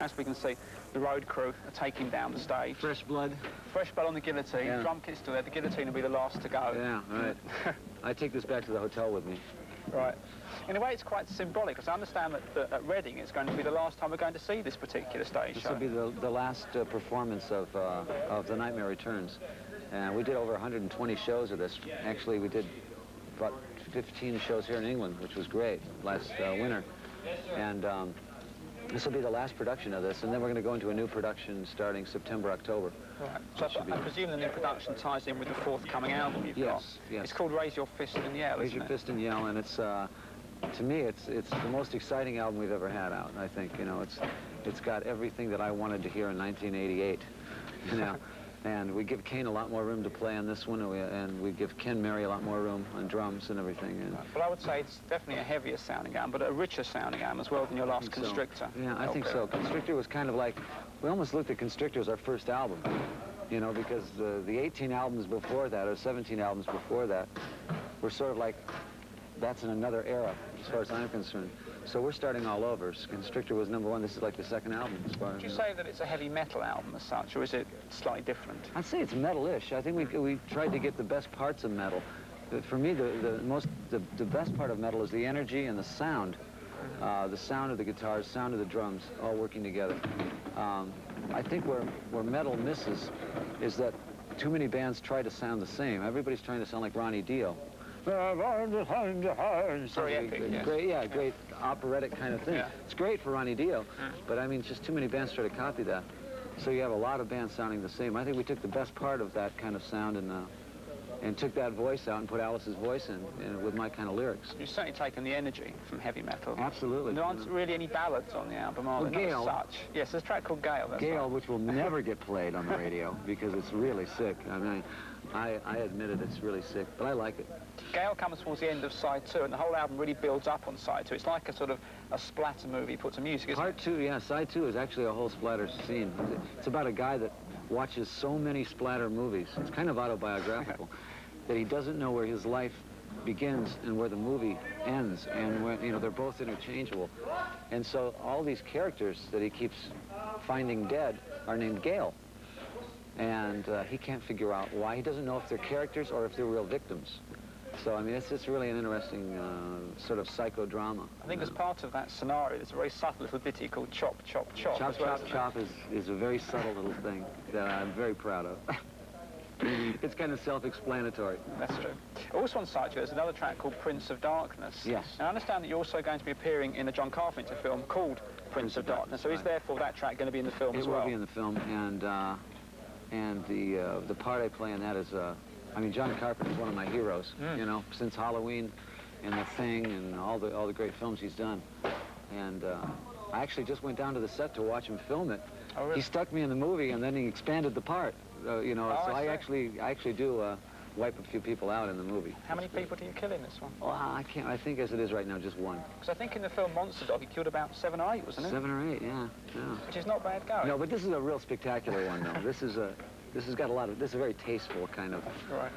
As we can see, the road crew are taking down the stage. Fresh blood. Fresh blood on the guillotine. Yeah. Drum kit's still there. The guillotine will be the last to go. Yeah, right. I take this back to the hotel with me. Right. In a way, it's quite symbolic, because I understand that at Reading, it's going to be the last time we're going to see this particular stage show. This will be the last performance of The Nightmare Returns. And we did over 120 shows of this. Actually, we did about 15 shows here in England, which was great, last winter. And this will be the last production of this, and then we're going to go into a new production starting September, October. Right. So I presume the new production ties in with the forthcoming album you've got. Yes. It's called Raise Your Fist and Yell, Raise Your Fist and Yell, and it's, to me, it's the most exciting album we've ever had out, I think. You know, it's got everything that I wanted to hear in 1988, you know. And we give Kane a lot more room to play on this one, and we give Ken Mary a lot more room on drums and everything. And well, I would say it's definitely a heavier sounding album, but a richer sounding album as well than your last Constrictor. So. Yeah, I think so. Constrictor was kind of like, we almost looked at Constrictor as our first album, you know, because the 18 albums before that, or 17 albums before that, were sort of like, that's in another era, as far as I'm concerned. So we're starting all over. Constrictor was #1. This is like the second album, as far as... Would you say that it's a heavy metal album as such, or is it slightly different? I'd say it's metal-ish. I think we tried to get the best parts of metal. For me, the best part of metal is the energy and the sound of the guitars, sound of the drums, all working together. I think where metal misses is that too many bands try to sound the same. Everybody's trying to sound like Ronnie Dio. Very epic, yes. Great operatic kind of thing. Yeah. It's great for Ronnie Dio, but I mean, just too many bands try to copy that. So you have a lot of bands sounding the same. I think we took the best part of that kind of sound and took that voice out and put Alice's voice in with my kind of lyrics. You've certainly taken the energy from heavy metal. Absolutely. There aren't really any ballads on the album, are there? Gale. Not as such. Yes, there's a track called Gale. That's Gale, right. which will never get played on the radio because it's really sick. I mean, I admit it, it's really sick, but I like it. Gale comes towards the end of side 2, and the whole album really builds up on side 2. It's like a sort of a splatter movie put to music, isn't Part 2, yeah, side 2 is actually a whole splatter scene. It's about a guy that watches so many splatter movies. It's kind of autobiographical. That he doesn't know where his life begins and where the movie ends, and when, you know, they're both interchangeable. And so all these characters that he keeps finding dead are named Gale. And he can't figure out why. He doesn't know if they're characters or if they're real victims. So, I mean, it's really an interesting sort of psychodrama. I think as part of that scenario, there's a very subtle little ditty called Chop, Chop, Chop. Chop, Chop, Chop is a very subtle little thing that I'm very proud of. It's kind of self-explanatory. That's true. Also on side 2, there's another track called Prince of Darkness. Yes. And I understand that you're also going to be appearing in a John Carpenter film called Prince of Darkness. So is therefore that track going to be in the film as well? It will be in the film, and the part I play in that is, I mean, John Carpenter is one of my heroes, you know, since Halloween and The Thing and all the great films he's done. And I actually just went down to the set to watch him film it. Oh, really? He stuck me in the movie, and then he expanded the part. You know, so I actually do wipe a few people out in the movie. How many people do you kill in this one? Well, I can't. I think as it is right now, just one. Because I think in the film Monster Dog, he killed about 7 or 8, wasn't it? 7 or 8, yeah. Which is not bad going. No, but this is a real spectacular one, though. This has got a lot of. This is a very tasteful kind of. Right.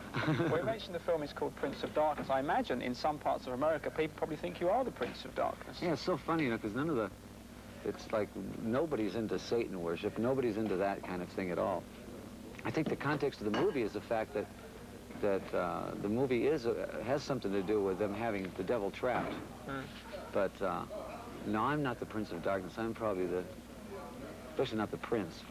Well, you mentioned the film is called Prince of Darkness. I imagine in some parts of America, people probably think you are the Prince of Darkness. Yeah, it's so funny, you know, because none of the. It's like nobody's into Satan worship. Nobody's into that kind of thing at all. I think the context of the movie is the fact that the movie has something to do with them having the devil trapped. But no, I'm not the Prince of Darkness. I'm probably especially not the prince,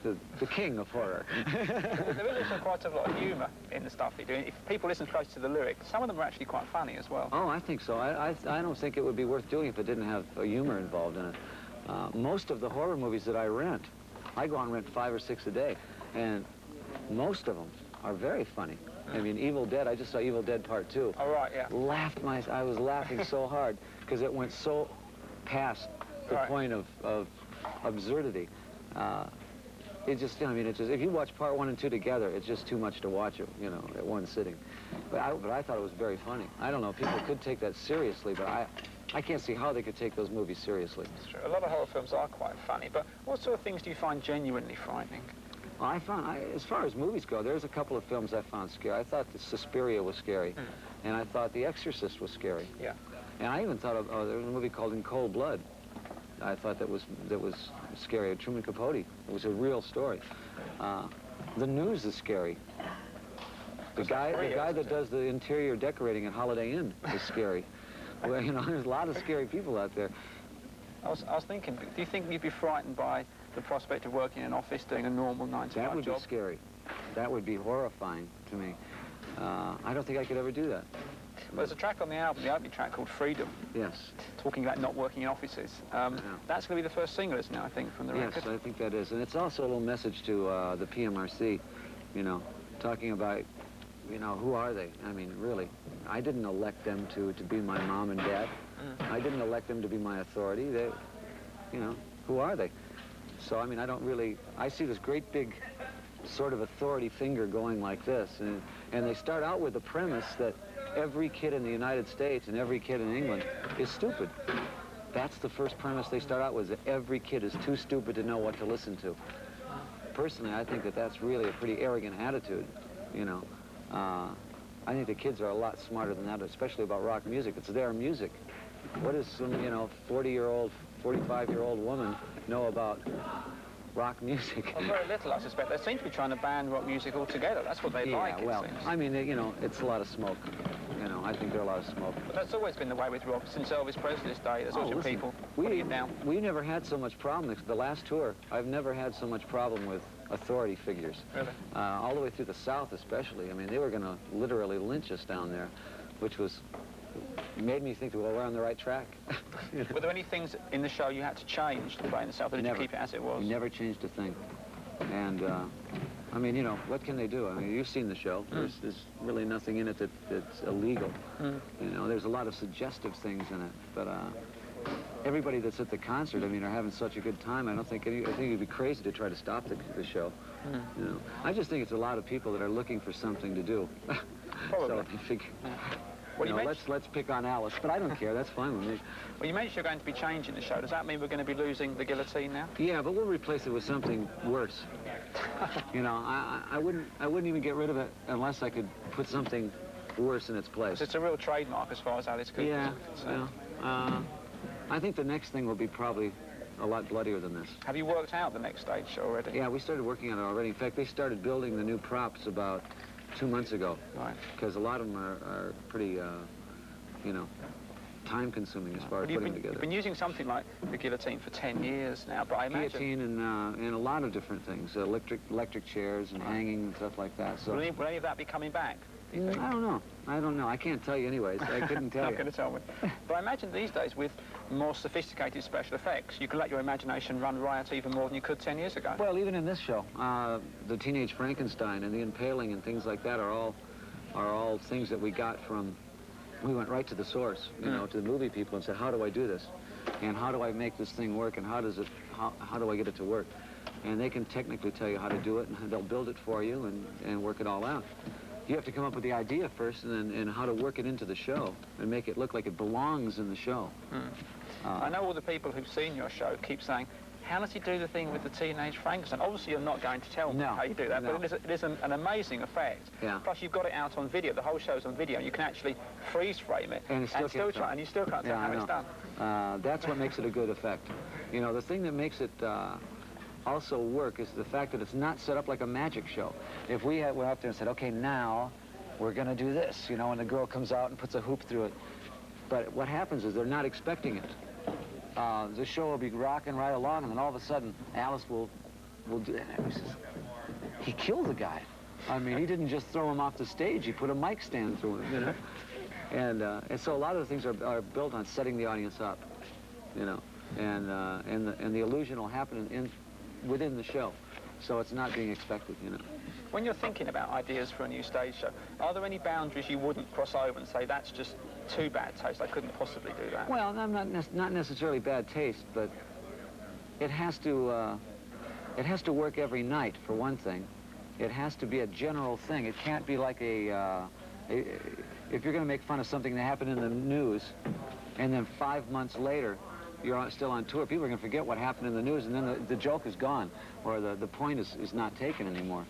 the king of horror. There is also quite a lot of humour in the stuff you do. If people listen close to the lyrics, some of them are actually quite funny as well. Oh, I think so. I don't think it would be worth doing if it didn't have humor involved in it. Most of the horror movies that I rent, I go and rent 5 or 6 a day, and most of them are very funny. I mean, Evil Dead, I just saw Evil Dead Part 2. Oh, right, yeah. I was laughing so hard because it went so past the point of absurdity. It just, I mean, it's just, if you watch Part 1 and 2 together, it's just too much to watch it, you know, at one sitting. But I thought it was very funny. I don't know, people could take that seriously, but I can't see how they could take those movies seriously. That's true. A lot of horror films are quite funny, but what sort of things do you find genuinely frightening? Well, as far as movies go, there's a couple of films I found scary. I thought that Suspiria was scary, and I thought The Exorcist was scary. Yeah. And I even thought of, there was a movie called In Cold Blood, I thought that was scary. Truman Capote. It was a real story. The News is scary. The guy that does the interior decorating at Holiday Inn is scary. Well, you know, there's a lot of scary people out there. I was thinking, do you think you'd be frightened by the prospect of working in an office doing a normal 9 to 5 job? That would be scary. That would be horrifying to me. I don't think I could ever do that. Well, there's a track on the album, the opening track called Freedom. Yes. Talking about not working in offices. That's going to be the first single, isn't it, I think, from the record? Yes, I think that is. And it's also a little message to the PMRC, you know, talking about, you know, who are they? I mean, really, I didn't elect them to be my mom and dad. I didn't elect them to be my authority. They, you know, who are they? So, I mean, I see this great big sort of authority finger going like this, and they start out with the premise that every kid in the United States and every kid in England is stupid. That's the first premise they start out with, that every kid is too stupid to know what to listen to. Personally, I think that that's really a pretty arrogant attitude, you know. I think the kids are a lot smarter than that, especially about rock music. It's their music. What does some, you know, 40-year-old, 45-year-old woman know about rock music? Well, very little, I suspect. They seem to be trying to ban rock music altogether. That's what they like, well, it seems. I mean, you know, it's a lot of smoke. You know, I think there are a lot of smoke. But that's always been the way with rock. Since Elvis Presley's day, there's always been people putting it down. We never had so much problem. The last tour, I've never had so much problem with authority figures. Really? All the way through the South, especially. I mean, they were going to literally lynch us down there, which made me think, well, we're on the right track. You know? Were there any things in the show you had to change to play in the South, or did you keep it as it was? We never changed a thing. And, I mean, you know, what can they do? I mean, you've seen the show. There's really nothing in it that's illegal. You know, there's a lot of suggestive things in it. But everybody that's at the concert, I mean, are having such a good time. I think it'd be crazy to try to stop the show. You know, I just think it's a lot of people that are looking for something to do. Probably. So they figure, Well, you know, let's pick on Alice, but I don't care. That's fine with me. Well, you mentioned you're going to be changing the show. Does that mean we're going to be losing the guillotine now? Yeah, but we'll replace it with something worse. You know, I wouldn't even get rid of it unless I could put something worse in its place. It's a real trademark as far as Alice Cooper Yeah, is concerned. yeah. I think the next thing will be probably a lot bloodier than this. Have you worked out the next stage show already? Yeah, we started working on it already. In fact, they started building the new props about 2 months ago. Right. Because a lot of them are pretty, you know, time-consuming as far as putting together. You've been using something like the guillotine for 10 years now, but I imagine... Guillotine and a lot of different things, electric chairs and hanging and stuff like that. So will any of that be coming back, do you think? I don't know. I don't know. I can't tell you anyways. I couldn't tell Not you. going to tell me. But I imagine these days, with more sophisticated special effects, you can let your imagination run riot even more than you could 10 years ago. Well, even in this show, the Teenage Frankenstein and the Impaling and things like that are all things that we got from... We went right to the source, you know, to the movie people and said, how do I do this? And how do I make this thing work? And how do I get it to work? And they can technically tell you how to do it, and they'll build it for you and work it all out. You have to come up with the idea first and how to work it into the show and make it look like it belongs in the show. I know all the people who've seen your show keep saying, how does he do the thing with the Teenage Frankenstein? Obviously, you're not going to tell me how you do that, but it is an amazing effect. Yeah. Plus, you've got it out on video. The whole show's on video. You can actually freeze frame it and you still can't tell how it's done. That's what makes it a good effect. You know, the thing that makes it also work is the fact that it's not set up like a magic show. If we went up there and said, okay, now we're going to do this, you know, and the girl comes out and puts a hoop through it. But what happens is they're not expecting it. The show will be rocking right along, and then all of a sudden, Alice will do it. He killed the guy. I mean, he didn't just throw him off the stage. He put a mic stand through him, you know. And so a lot of the things are built on setting the audience up, you know. And the illusion will happen within the show. So it's not being expected, you know. When you're thinking about ideas for a new stage show, are there any boundaries you wouldn't cross over and say, that's just too bad taste, I couldn't possibly do that? Well, not necessarily bad taste, but it has to work every night, for one thing. It has to be a general thing. It can't be like if you're going to make fun of something that happened in the news, and then 5 months later, you're still on tour, people are going to forget what happened in the news, and then the joke is gone, or the point is not taken anymore.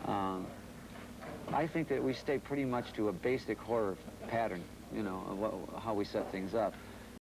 I think that we stay pretty much to a basic horror pattern, you know, of how we set things up.